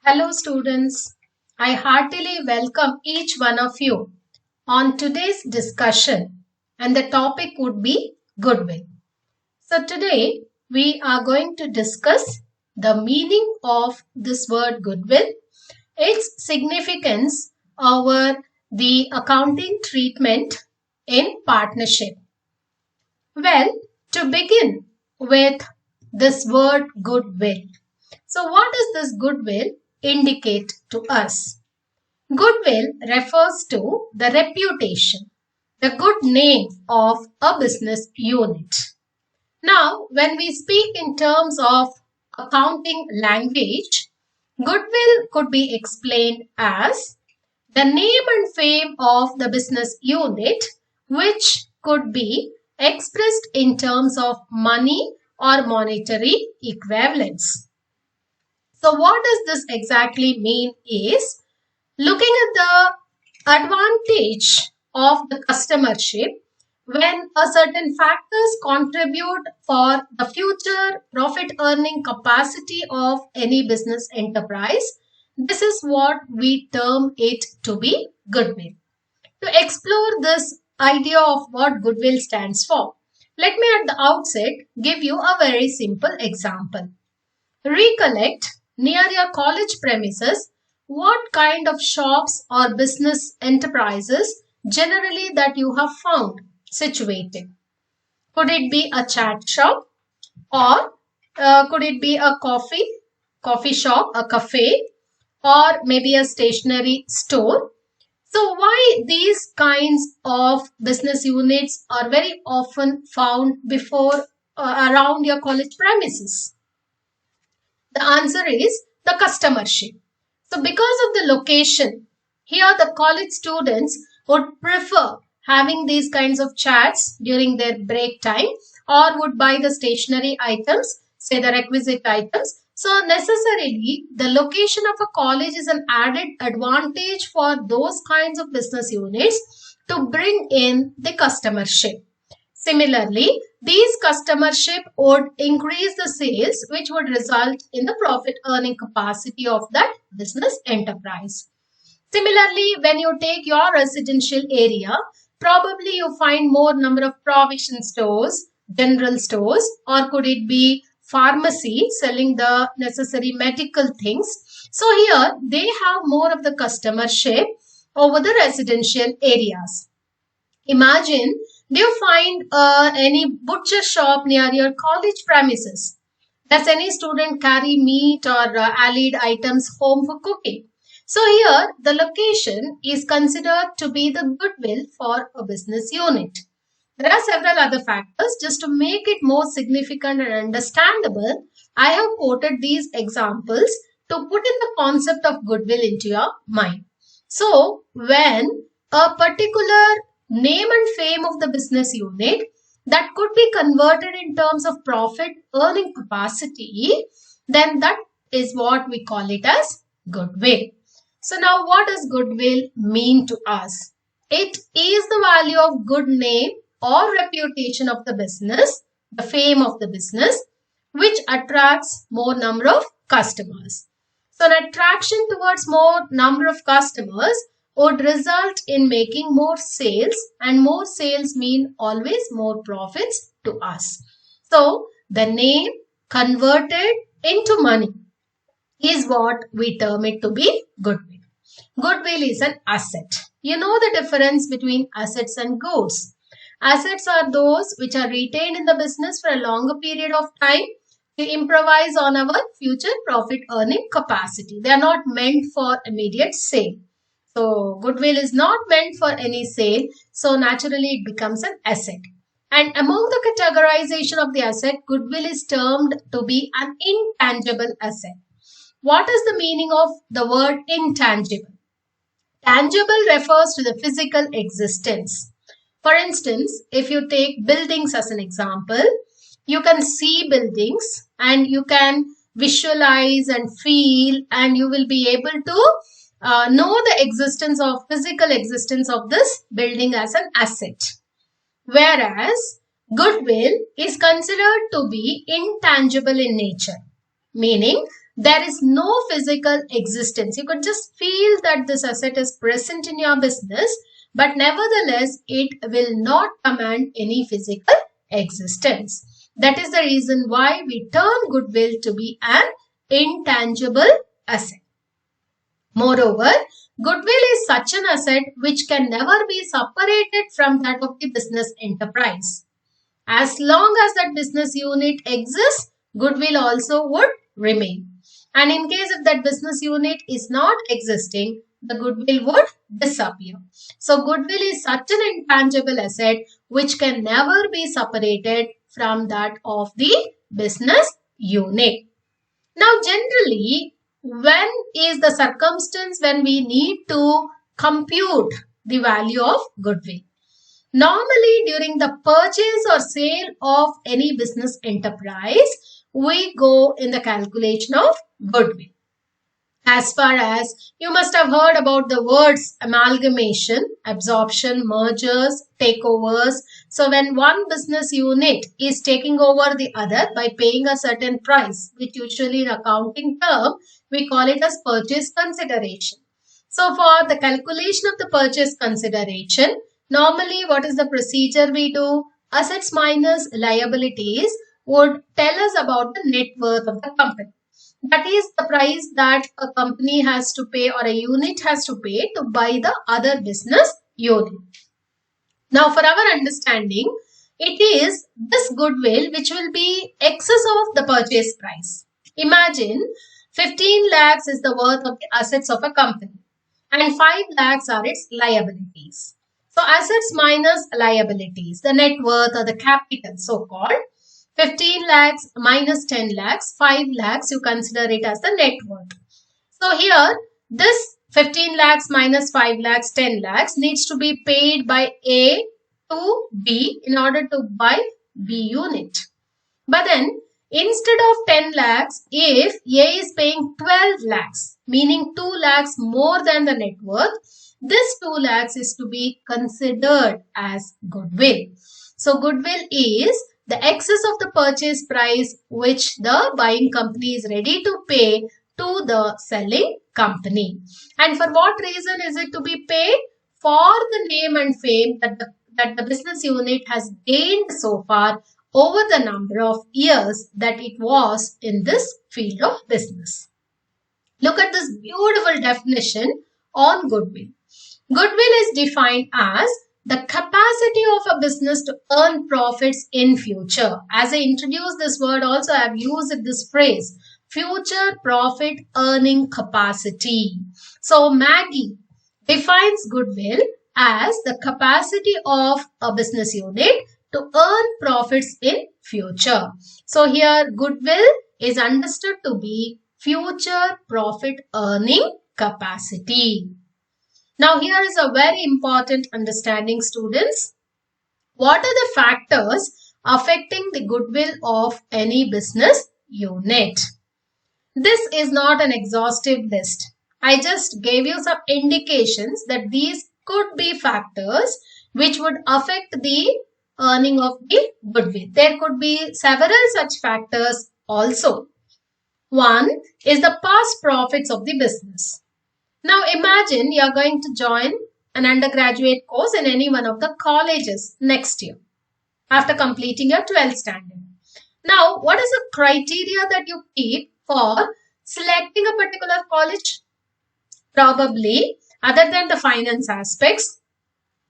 Hello students, I heartily welcome each one of you on today's discussion, and the topic would be Goodwill. So today we are going to discuss the meaning of this word Goodwill, its significance over the accounting treatment in partnership. Well, to begin with this word Goodwill. So what does this goodwill indicate to us? Goodwill refers to the reputation, the good name of a business unit. Now, when we speak in terms of accounting language, goodwill could be explained as the name and fame of the business unit, which could be expressed in terms of money or monetary equivalents. So what does this exactly mean is, looking at the advantage of the customership, when a certain factors contribute for the future profit earning capacity of any business enterprise, this is what we term it to be goodwill. To explore this idea of what goodwill stands for, let me at the outset give you a very simple example. Recollect, near your college premises, what kind of shops or business enterprises generally that you have found situated. Could it be a chat shop, or could it be a coffee shop, a cafe, or maybe a stationery store? So why these kinds of business units are very often found around your college premises? The answer is the customership. So because of the location, here the college students would prefer having these kinds of chats during their break time, or would buy the stationery items, say the requisite items. So necessarily the location of a college is an added advantage for those kinds of business units to bring in the customership. Similarly, these customership would increase the sales, which would result in the profit earning capacity of that business enterprise. Similarly, when you take your residential area, probably you find more number of provision stores, general stores, or could it be pharmacy selling the necessary medical things. So here they have more of the customership over the residential areas. Imagine, do you find any butcher shop near your college premises? Does any student carry meat or allied items home for cooking? So here the location is considered to be the goodwill for a business unit. There are several other factors. Just to make it more significant and understandable, I have quoted these examples to put in the concept of goodwill into your mind. So when a particular name and fame of the business unit that could be converted in terms of profit earning capacity, then that is what we call it as goodwill. So now what does goodwill mean to us? It is the value of good name or reputation of the business, the fame of the business, which attracts more number of customers. So an attraction towards more number of customers would result in making more sales, and more sales mean always more profits to us. So the name converted into money is what we term it to be goodwill. Goodwill is an asset. You know the difference between assets and goods. Assets are those which are retained in the business for a longer period of time to improvise on our future profit earning capacity. They are not meant for immediate sale. So goodwill is not meant for any sale, so naturally it becomes an asset. And among the categorization of the asset, goodwill is termed to be an intangible asset. What is the meaning of the word intangible? Tangible refers to the physical existence. For instance, if you take buildings as an example, you can see buildings and you can visualize and feel, and you will be able to know the existence of physical existence of this building as an asset. Whereas goodwill is considered to be intangible in nature, meaning There is no physical existence. You could just feel that this asset is present in your business, but nevertheless, it will not command any physical existence. That is the reason why we term goodwill to be an intangible asset. Moreover, goodwill is such an asset which can never be separated from that of the business enterprise. As long as that business unit exists, goodwill also would remain. And in case if that business unit is not existing, the goodwill would disappear. So goodwill is such an intangible asset which can never be separated from that of the business unit. Now generally, when is the circumstance when we need to compute the value of goodwill? Normally, during the purchase or sale of any business enterprise, we go in the calculation of goodwill. As far as you must have heard about the words amalgamation, absorption, mergers, takeovers. So when one business unit is taking over the other by paying a certain price, which usually in accounting term, we call it as purchase consideration. So for the calculation of the purchase consideration, normally what is the procedure we do? Assets minus liabilities would tell us about the net worth of the company. That is the price that a company has to pay or a unit has to pay to buy the other business unit. Now for our understanding, it is this goodwill which will be excess of the purchase price. Imagine 15 lakhs is the worth of the assets of a company and 5 lakhs are its liabilities. So assets minus liabilities, the net worth or the capital so called. 15 lakhs minus 10 lakhs, 5 lakhs, you consider it as the net worth. So here, this 15 lakhs minus 5 lakhs, 10 lakhs needs to be paid by A to B in order to buy B unit. But then, instead of 10 lakhs, if A is paying 12 lakhs, meaning 2 lakhs more than the net worth, this 2 lakhs is to be considered as goodwill. So, goodwill is the excess of the purchase price which the buying company is ready to pay to the selling company. And for what reason is it to be paid? For the name and fame that the business unit has gained so far over the number of years that it was in this field of business. Look at this beautiful definition on goodwill. Goodwill is defined as the capacity of a business to earn profits in future. As I introduced this word also, I have used this phrase, future profit earning capacity. So Maggie defines goodwill as the capacity of a business unit to earn profits in future. So here goodwill is understood to be future profit earning capacity. Now here is a very important understanding, students. What are the factors affecting the goodwill of any business unit? This is not an exhaustive list. I just gave you some indications that these could be factors which would affect the earning of the goodwill. There could be several such factors also. One is the past profits of the business. Now imagine you are going to join an undergraduate course in any one of the colleges next year after completing your 12th standard. Now what is the criteria that you keep for selecting a particular college? Probably other than the finance aspects,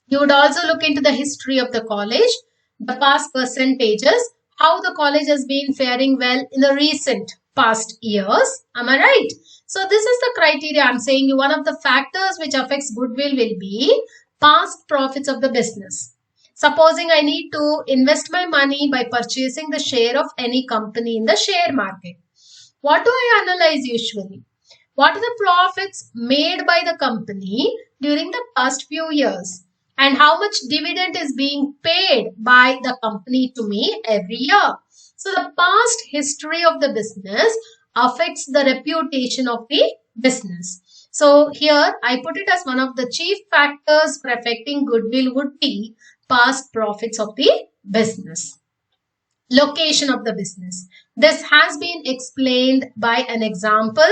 you would also look into the history of the college, the past percentages, how the college has been faring well in the recent past years. Am I right? So this is the criteria I'm saying. One of the factors which affects goodwill will be past profits of the business. Supposing I need to invest my money by purchasing the share of any company in the share market. What do I analyze usually? What are the profits made by the company during the past few years? And how much dividend is being paid by the company to me every year? So the past history of the business affects the reputation of the business. So here I put it as one of the chief factors for affecting goodwill would be past profits of the business. Location of the business. This has been explained by an example.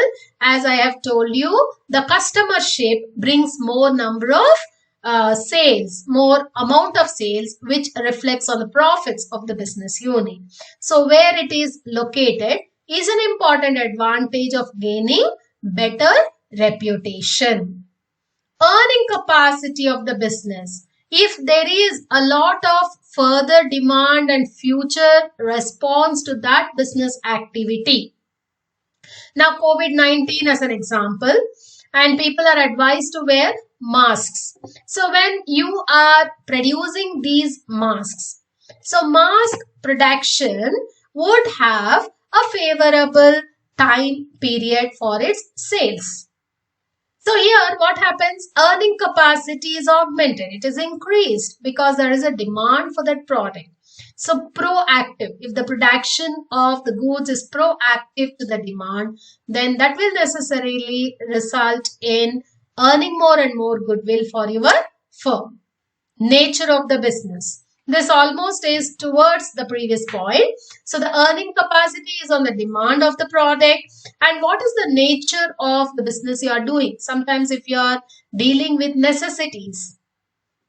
As I have told you, the customership brings more number of sales, more amount of sales, which reflects on the profits of the business unit. So where it is located is an important advantage of gaining better reputation. Earning capacity of the business. If there is a lot of further demand and future response to that business activity. Now COVID-19 as an example, and people are advised to wear masks. So when you are producing these masks, so mask production would have a favorable time period for its sales. So here what happens? Earning capacity is augmented. It is increased because there is a demand for that product. So proactive. If the production of the goods is proactive to the demand, then that will necessarily result in earning more and more goodwill for your firm. Nature of the business. This almost is towards the previous point. So the earning capacity is on the demand of the product. And what is the nature of the business you are doing? Sometimes if you are dealing with necessities,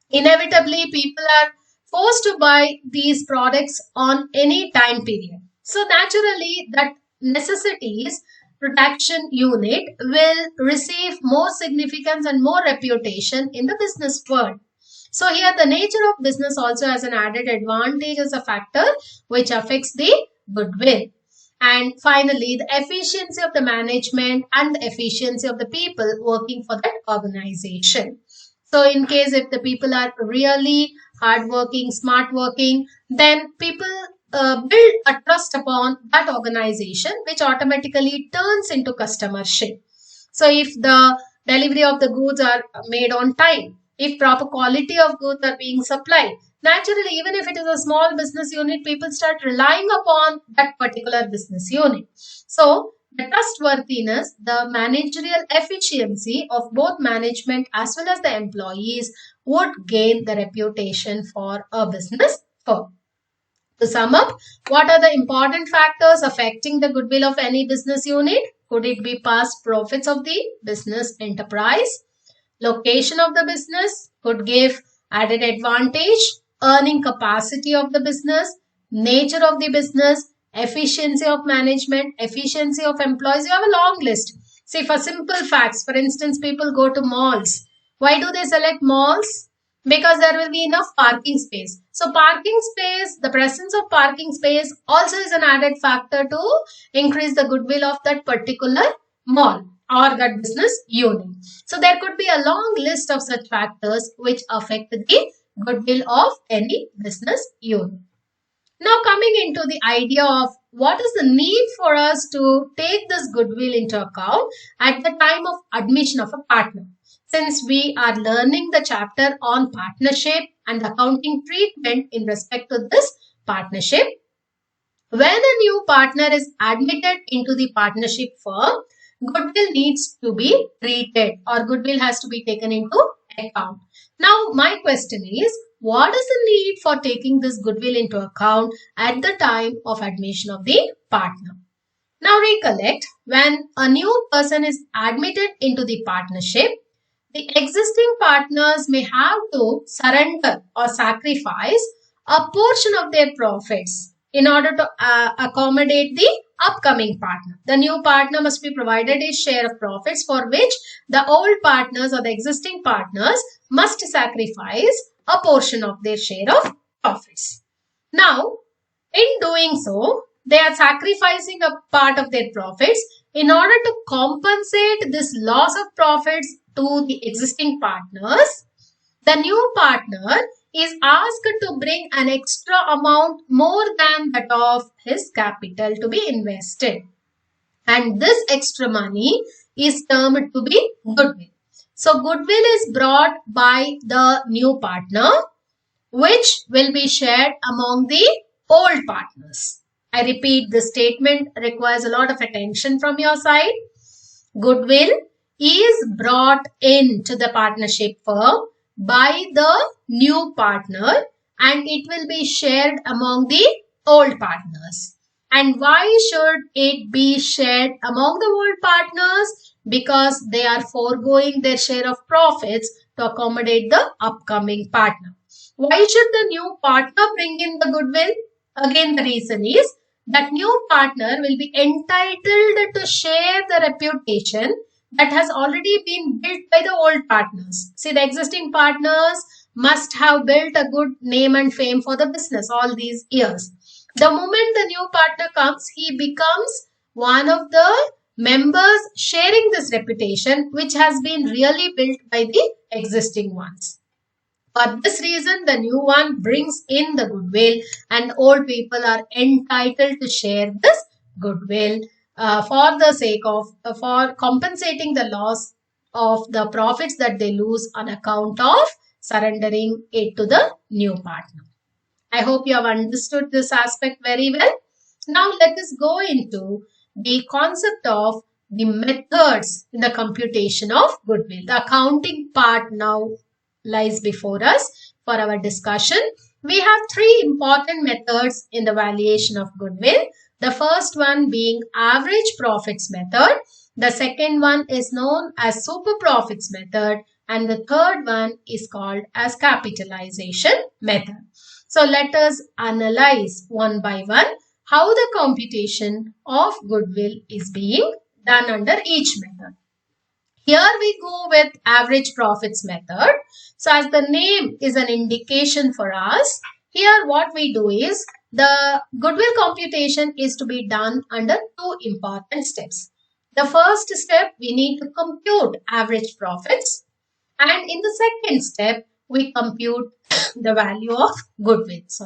inevitably people are forced to buy these products on any time period. So naturally that necessities production unit will receive more significance and more reputation in the business world. So here the nature of business also has an added advantage as a factor which affects the goodwill. And finally, the efficiency of the management and the efficiency of the people working for that organization. So in case if the people are really hardworking, smart working, then people build a trust upon that organization, which automatically turns into customership. So if the delivery of the goods are made on time, if proper quality of goods are being supplied, naturally, even if it is a small business unit, people start relying upon that particular business unit. So, the trustworthiness, the managerial efficiency of both management as well as the employees would gain the reputation for a business firm. To sum up, what are the important factors affecting the goodwill of any business unit? Could it be past profits of the business enterprise? Location of the business could give added advantage, earning capacity of the business, nature of the business, efficiency of management, efficiency of employees. You have a long list. See, for simple facts, for instance, people go to malls. Why do they select malls? Because there will be enough parking space. So parking space, the presence of parking space also is an added factor to increase the goodwill of that particular mall or that business unit. So there could be a long list of such factors which affect the goodwill of any business unit. Now coming into the idea of what is the need for us to take this goodwill into account at the time of admission of a partner. Since we are learning the chapter on partnership and accounting treatment in respect to this partnership, when a new partner is admitted into the partnership firm, goodwill needs to be treated or goodwill has to be taken into account. Now, my question is, what is the need for taking this goodwill into account at the time of admission of the partner? Now, recollect, when a new person is admitted into the partnership, the existing partners may have to surrender or sacrifice a portion of their profits in order to accommodate the upcoming partner. The new partner must be provided a share of profits for which the old partners or the existing partners must sacrifice a portion of their share of profits. Now, in doing so, they are sacrificing a part of their profits in order to compensate this loss of profits to the existing partners. The new partner is asked to bring an extra amount more than that of his capital to be invested. And this extra money is termed to be goodwill. So goodwill is brought by the new partner, which will be shared among the old partners. I repeat, this statement requires a lot of attention from your side. Goodwill is brought into the partnership firm by the new partner and it will be shared among the old partners. And why should it be shared among the old partners? Because they are foregoing their share of profits to accommodate the upcoming partner. Why should the new partner bring in the goodwill? Again, the reason is that new partner will be entitled to share the reputation that has already been built by the old partners. See, the existing partners must have built a good name and fame for the business all these years. The moment the new partner comes, he becomes one of the members sharing this reputation which has been really built by the existing ones. For this reason, the new one brings in the goodwill and old people are entitled to share this goodwill for the sake of, for compensating the loss of the profits that they lose on account of surrendering it to the new partner. I hope you have understood this aspect very well. Now let us go into the concept of the methods in the computation of goodwill. The accounting part now lies before us for our discussion. We have three important methods in the valuation of goodwill. The first one being average profits method. The second one is known as super profits method. And the third one is called as capitalization method. So let us analyze one by one how the computation of goodwill is being done under each method. Here we go with average profits method. So as the name is an indication for us, here what we do is the goodwill computation is to be done under two important steps. The first step, we need to compute average profits. And in the second step, we compute the value of goodwill. So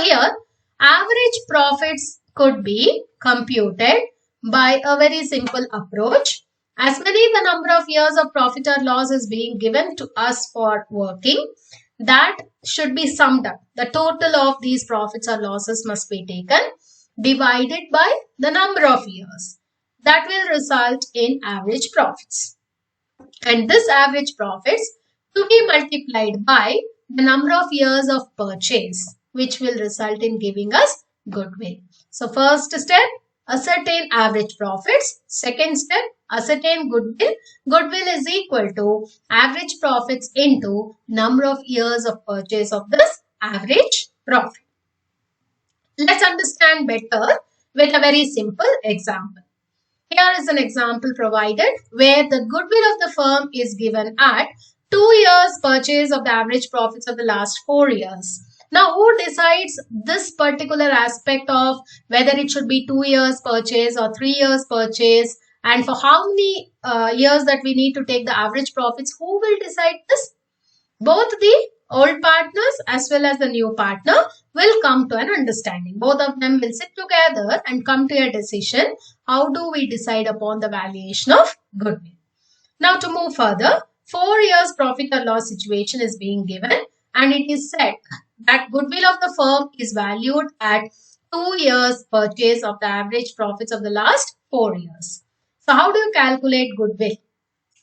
here, average profits could be computed by a very simple approach. As many the number of years of profit or loss is being given to us for working, that should be summed up. The total of these profits or losses must be taken, divided by the number of years. That will result in average profits. And this average profits to be multiplied by the number of years of purchase, which will result in giving us goodwill. So first step, ascertain average profits. Second step, ascertain goodwill. Goodwill is equal to average profits into number of years of purchase of this average profit. Let's understand better with a very simple example. Here is an example provided where the goodwill of the firm is given at 2 years purchase of the average profits of the last 4 years. Now, who decides this particular aspect of whether it should be 2 years purchase or 3 years purchase, and for how many years that we need to take the average profits? Who will decide this? Both the old partners as well as the new partner will come to an understanding. Both of them will sit together and come to a decision. How do we decide upon the valuation of goodwill? Now to move further, 4 years profit or loss situation is being given and it is said that goodwill of the firm is valued at 2 years purchase of the average profits of the last 4 years. So how do you calculate goodwill?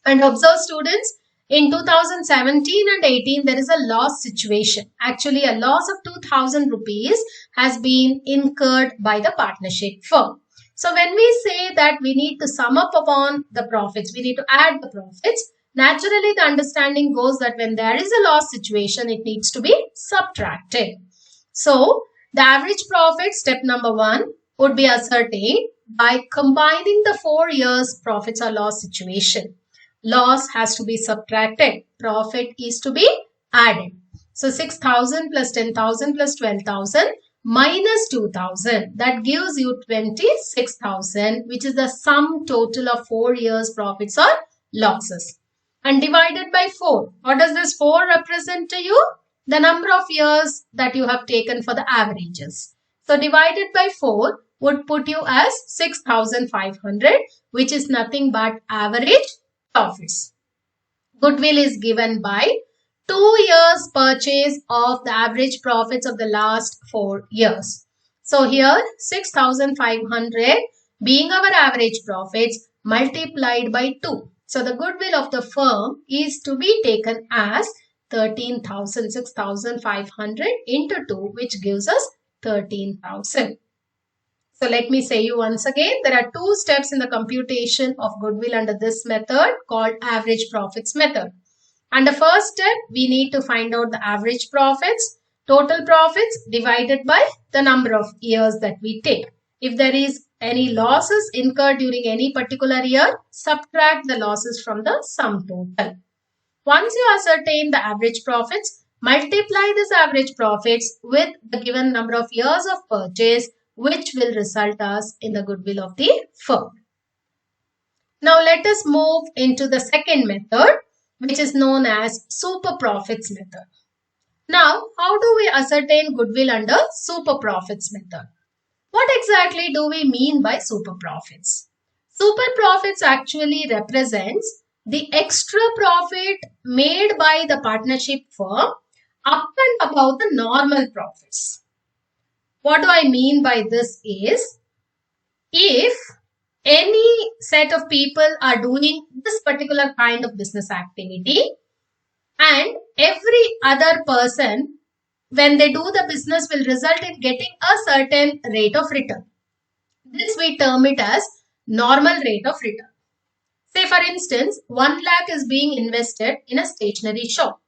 And observe students, in 2017 and 18, there is a loss situation. Actually, a loss of 2,000 rupees has been incurred by the partnership firm. So when we say that we need to sum up upon the profits, we need to add the profits, naturally the understanding goes that when there is a loss situation, it needs to be subtracted. So the average profit, step number 1, would be ascertained by combining the 4 years profits or loss situation. Loss has to be subtracted. Profit is to be added. So 6,000 plus 10,000 plus 12,000 minus 2,000. That gives you 26,000, which is the sum total of 4 years profits or losses. And divided by 4. What does this 4 represent to you? The number of years that you have taken for the averages. So divided by 4 would put you as 6,500, which is nothing but average profits. Goodwill is given by 2 years purchase of the average profits of the last 4 years. So here 6,500 being our average profits multiplied by 2. So the goodwill of the firm is to be taken as 13,000, 6,500 into 2, which gives us 13,000. So let me say you once again, there are two steps in the computation of goodwill under this method called average profits method. And the first step, we need to find out the average profits, total profits divided by the number of years that we take. If there is any losses incurred during any particular year, subtract the losses from the sum total. Once you ascertain the average profits, multiply this average profits with the given number of years of purchase, which will result us in the goodwill of the firm. Now let us move into the second method, which is known as super profits method. Now, how do we ascertain goodwill under super profits method? What exactly do we mean by super profits? Super profits actually represents the extra profit made by the partnership firm up and above the normal profits. What do I mean by this is, if any set of people are doing this particular kind of business activity and every other person, when they do the business, will result in getting a certain rate of return. This we term it as normal rate of return. Say for instance, 1 lakh is being invested in a stationery shop,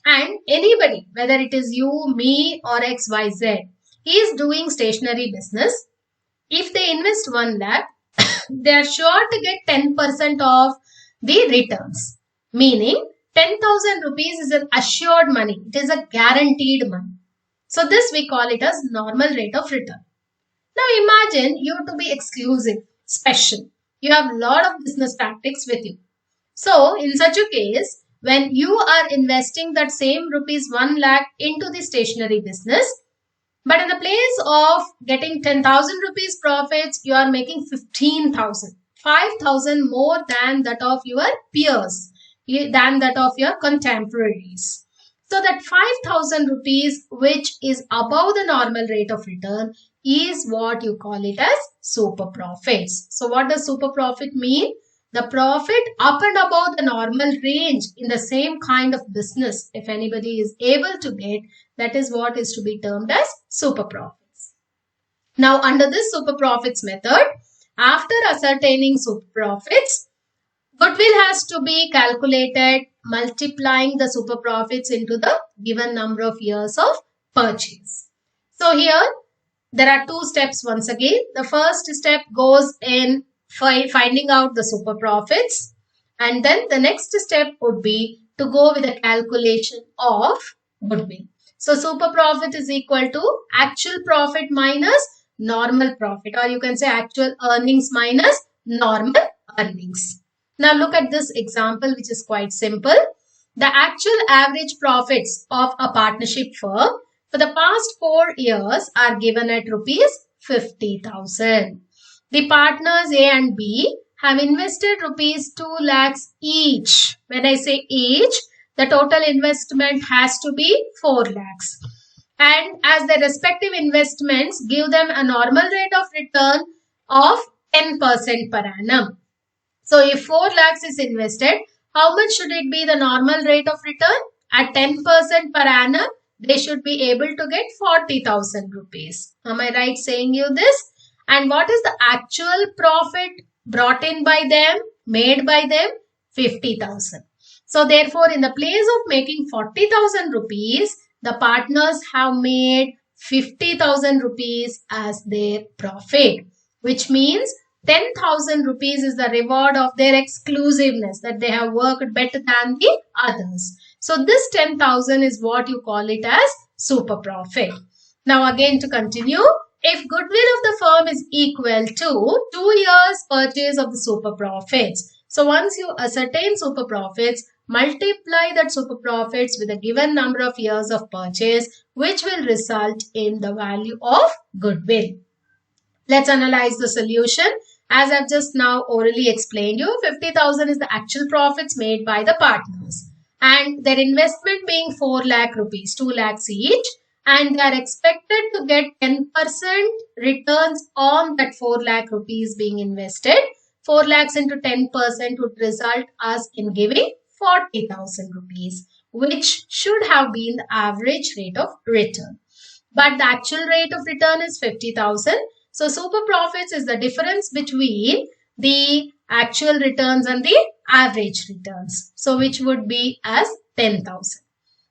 and anybody, whether it is you, me or XYZ, he is doing stationery business. If they invest 1 lakh, they are sure to get 10% of the returns. Meaning 10,000 rupees is an assured money. It is a guaranteed money. So this we call it as normal rate of return. Now imagine you to be exclusive, special. You have a lot of business tactics with you. So in such a case, when you are investing that same rupees 1 lakh into the stationery business, but in the place of getting 10,000 rupees profits, you are making 15,000. 5,000 more than that of your peers, than that of your contemporaries. So that 5,000 rupees, which is above the normal rate of return, is what you call it as super profits. So what does super profit mean? The profit up and above the normal range in the same kind of business, if anybody is able to get, that is what is to be termed as super profits. Now under this super profits method, after ascertaining super profits, goodwill has to be calculated multiplying the super profits into the given number of years of purchase. So here there are two steps once again. The first step goes in finding out the super profits, and then the next step would be to go with a calculation of goodwill. So super profit is equal to actual profit minus normal profit, or you can say actual earnings minus normal earnings. Now look at this example, which is quite simple. The actual average profits of a partnership firm for the past 4 years are given at rupees 50,000. The partners A and B have invested rupees 2 lakhs each. When I say each, the total investment has to be 4 lakhs. And as their respective investments give them a normal rate of return of 10% per annum. So if 4 lakhs is invested, how much should it be the normal rate of return? At 10% per annum, they should be able to get 40,000 rupees. Am I right saying you this? And what is the actual profit brought in by them, made by them? 50,000. So therefore, in the place of making 40,000 rupees, the partners have made 50,000 rupees as their profit, which means 10,000 rupees is the reward of their exclusiveness, that they have worked better than the others. So this 10,000 is what you call it as super profit. Now again to continue, if goodwill of the firm is equal to 2 years purchase of the super profits. So once you ascertain super profits, multiply that super profits with a given number of years of purchase, which will result in the value of goodwill. Let's analyze the solution. As I've just now orally explained you, 50,000 is the actual profits made by the partners, and their investment being 4 lakh rupees, 2 lakhs each, and they are expected to get 10% returns on that 4 lakh rupees being invested. 4 lakhs into 10% would result us in giving 40,000 rupees, which should have been the average rate of return. but the actual rate of return is 50,000. So super profits is the difference between the actual returns and the average returns. So which would be as 10,000.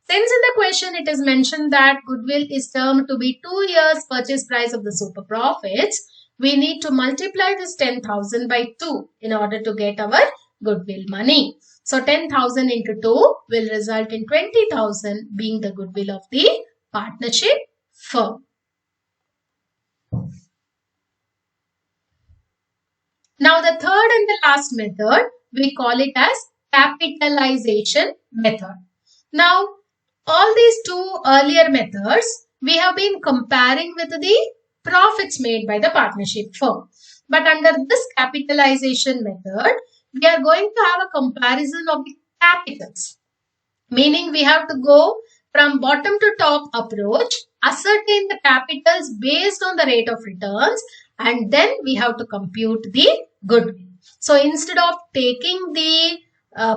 Since in the question it is mentioned that goodwill is termed to be 2 years purchase price of the super profits, we need to multiply this 10,000 by 2 in order to get our goodwill money. So 10,000 into 2 will result in 20,000 being the goodwill of the partnership firm. Now the third and the last method, we call it as capitalization method. Now all these two earlier methods, we have been comparing with the profits made by the partnership firm. But under this capitalization method, we are going to have a comparison of the capitals. Meaning we have to go from bottom to top approach, ascertain the capitals based on the rate of returns, and then we have to compute the goodwill. So instead of taking the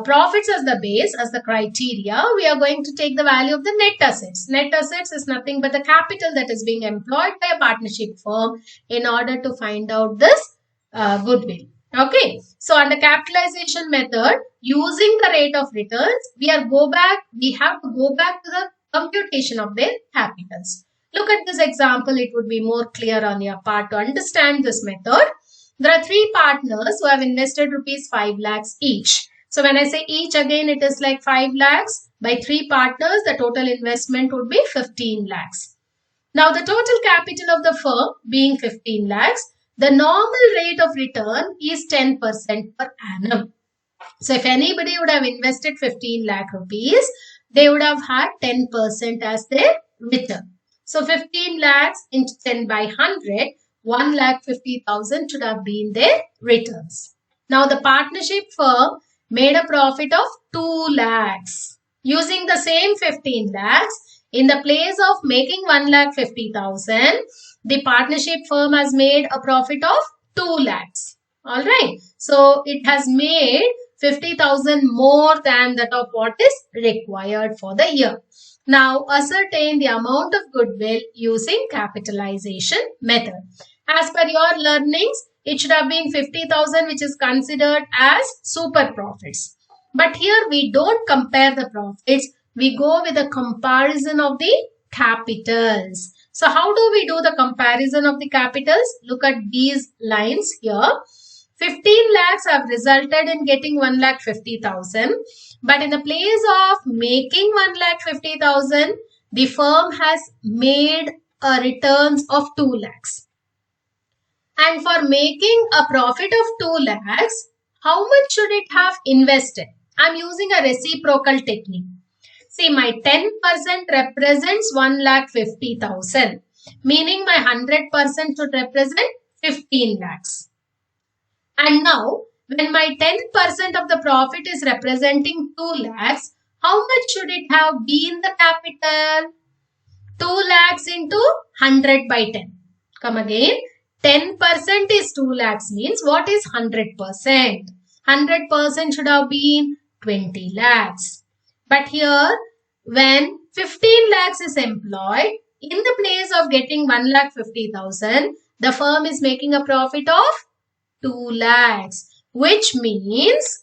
profits as the base, as the criteria, we are going to take the value of the net assets. Net assets is nothing but the capital that is being employed by a partnership firm in order to find out this goodwill. Okay, so under capitalization method, using the rate of returns, we have to go back to the computation of their capitals. Look at this example, it would be more clear on your part to understand this method. There are three partners who have invested rupees 5 lakhs each. So when I say each, again it is like 5 lakhs. By 3 partners, the total investment would be 15 lakhs. Now the total capital of the firm being 15 lakhs, the normal rate of return is 10% per annum. So if anybody would have invested 15 lakh rupees, they would have had 10% as their return. So 15 lakhs into 10 by 100, 1,50,000 should have been their returns. Now the partnership firm made a profit of 2 lakhs. Using the same 15 lakhs, in the place of making 1,50,000, the partnership firm has made a profit of 2 lakhs. Alright. So it has made 50,000 more than that of what is required for the year. Now ascertain the amount of goodwill using capitalization method. As per your learnings, it should have been 50,000, which is considered as super profits. But here we don't compare the profits. We go with a comparison of the capitals. So how do we do the comparison of the capitals? Look at these lines here. 15 lakhs have resulted in getting 1,50,000. But in the place of making 1,50,000, the firm has made a returns of 2 lakhs. And for making a profit of 2 lakhs, how much should it have invested? I am using a reciprocal technique. See, my 10% represents 1,50,000. Meaning my 100% should represent 15 lakhs. And now, when my 10% of the profit is representing 2 lakhs, how much should it have been the capital? 2 lakhs into 100 by 10. Come again. 10% is 2 lakhs means what is 100%? 100% should have been 20 lakhs. But here, when 15 lakhs is employed, in the place of getting 1,50,000, the firm is making a profit of 2 lakhs. Which means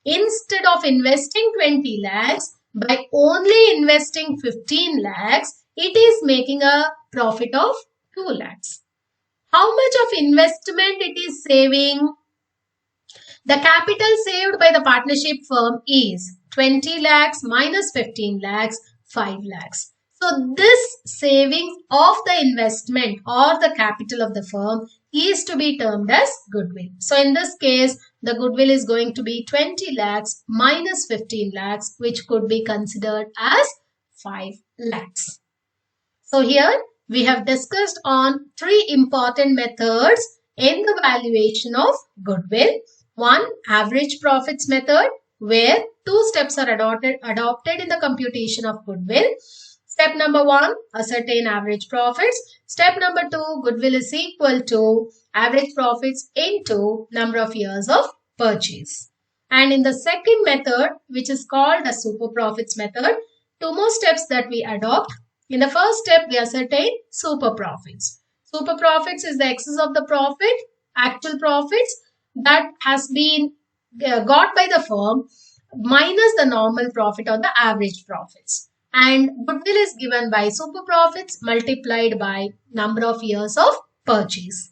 instead of investing 20 lakhs, by only investing 15 lakhs, it is making a profit of 2 lakhs. How much of investment it is saving? The capital saved by the partnership firm is 20 lakhs minus 15 lakhs, 5 lakhs. So this savings of the investment or the capital of the firm is to be termed as goodwill. So in this case, the goodwill is going to be 20 lakhs minus 15 lakhs, which could be considered as 5 lakhs. So here we have discussed on 3 important methods in the valuation of goodwill. One, average profits method, where 2 steps are adopted in the computation of goodwill. Step number 1, ascertain average profits. Step number 2, goodwill is equal to average profits into number of years of purchase. And in the second method, which is called a super profits method, 2 more steps that we adopt. In the first step, we ascertain super profits. Super profits is the excess of the profit, actual profits that has been got by the firm minus the normal profit or the average profits. And goodwill is given by super profits multiplied by number of years of purchase.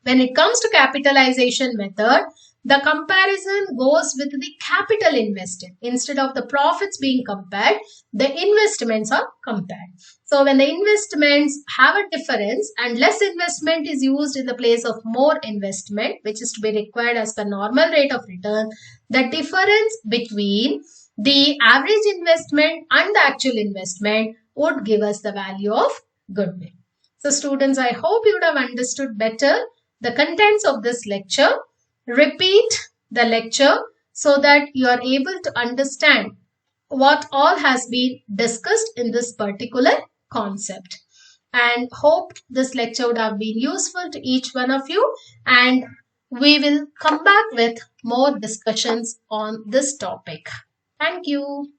When it comes to capitalization method, the comparison goes with the capital invested. Instead of the profits being compared, the investments are compared. So when the investments have a difference and less investment is used in the place of more investment, which is to be required as per normal rate of return, the difference between the average investment and the actual investment would give us the value of goodwill. So students, I hope you would have understood better the contents of this lecture. Repeat the lecture so that you are able to understand what all has been discussed in this particular concept. And hope this lecture would have been useful to each one of you, and we will come back with more discussions on this topic. Thank you.